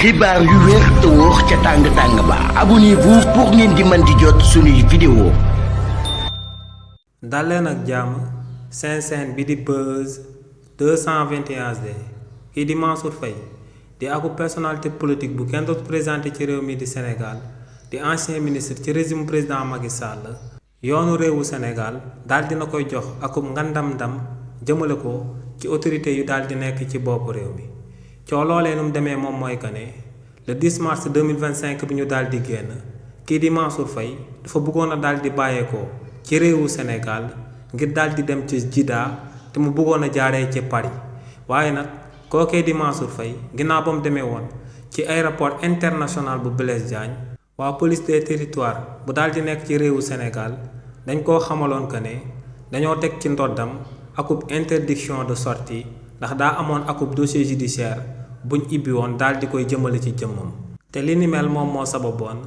xibaar yu wér te wóor ca tàng ba abonnez-vous pour ngeen di mën di jot suñuy vidéo. daleen ak jàmm seen bi di Buzz 221 kii di Mansour Faye di aku personnalité politique bu kenn dootu présenté ci réew mi di Sénégal di ancien ministre ci régime président Macky Sall yoonu réewu Sénégal daal dina koy jox akum ngandam-ndam jëmale ko ci autorité yu daal di nekk ci bopp réew mi coo loolee nu mu demee moom mooy que ne le 10 mars 2025 bi ñu daal di génn kii di Mansour Faye dafa bëggoon a daal di bàyyeekoo ci réewu Sénégal ngir daal di dem ci Jeddah te mu bëggoon a jaaree ci Paris waaye nag kookee di Mansour Faye ginnaaw ba mu demee woon ci aéroport international bu Blaise Diagne waa police des territoires bu daal di nekk ci réewu Sénégal dañ koo xamaloon que ne dañoo teg ci ndoddam akub interdiction de sortie ndax daa amoon akub dossier judiciaire buñ ibbi woon daal di koy jëmale ci jëmmam te li ni mel moom moo sababoon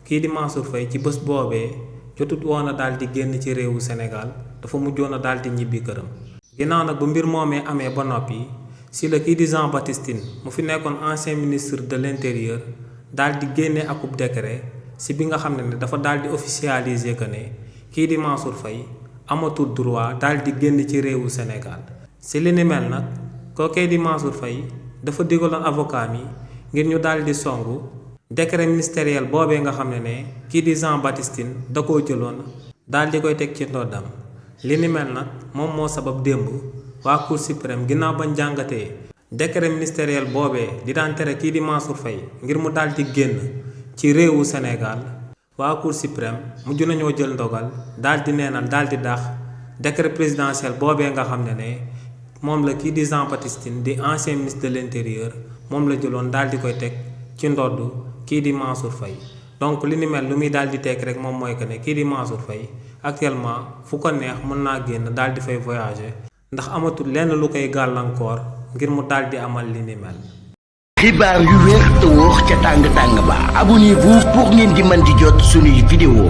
kii di Mansour Faye ci bés boobee jotut woon a daal di génn ci réewu Sénégal dafa mujjoon a daal di ñibbi këram. ginnaaw nag bu mbir moomee amee ba noppi si la kii di Jean Baptiste Tine mu fi nekkoon ancien ministre de l'intérieur daal di génne akub décret si bi nga xam ne dafa daal di officialiser que ne kii di Mansour Faye amatul droit daal di génn ci réewu Sénégal. si li ni mel nag kookee di Mansour Faye dafa digaloon avocat mi ngir ñu daal di songu décret ministériel boobee nga xam ne kii di Jean Baptiste Tine da koo jëloon daal di koy teg ci ndoddam li ni mel nag moom moo sabab démb waa Cour suprême ginnaaw bañ jàngatee décret ministériel boobee di daan tere kii di Mansour Faye ngir mu daal di génn ci réewu Sénégal waa Cour suprême mujj nañoo jël ndogal daal di neenal daal di dàq décret présidentiel boobee nga xam ne moom la kii di Jean Baptiste Tine di ancien ministre de l'intérieur moom la jëloon daal di koy teg ci ndodd kii di Mansour Faye donc li ni mel lu muy daal di teg rek moom mooy que ne kii di Mansour Faye actuellement fu ko neex mën naa génn daal di fay voyager ndax amatul lenn lu koy gàllankoor ngir mu daal di amal li ni mel. xibaar yu wér te wóor ca tàng ba abonnez-vous pour ngeen di mën di jot suñuy vidéo.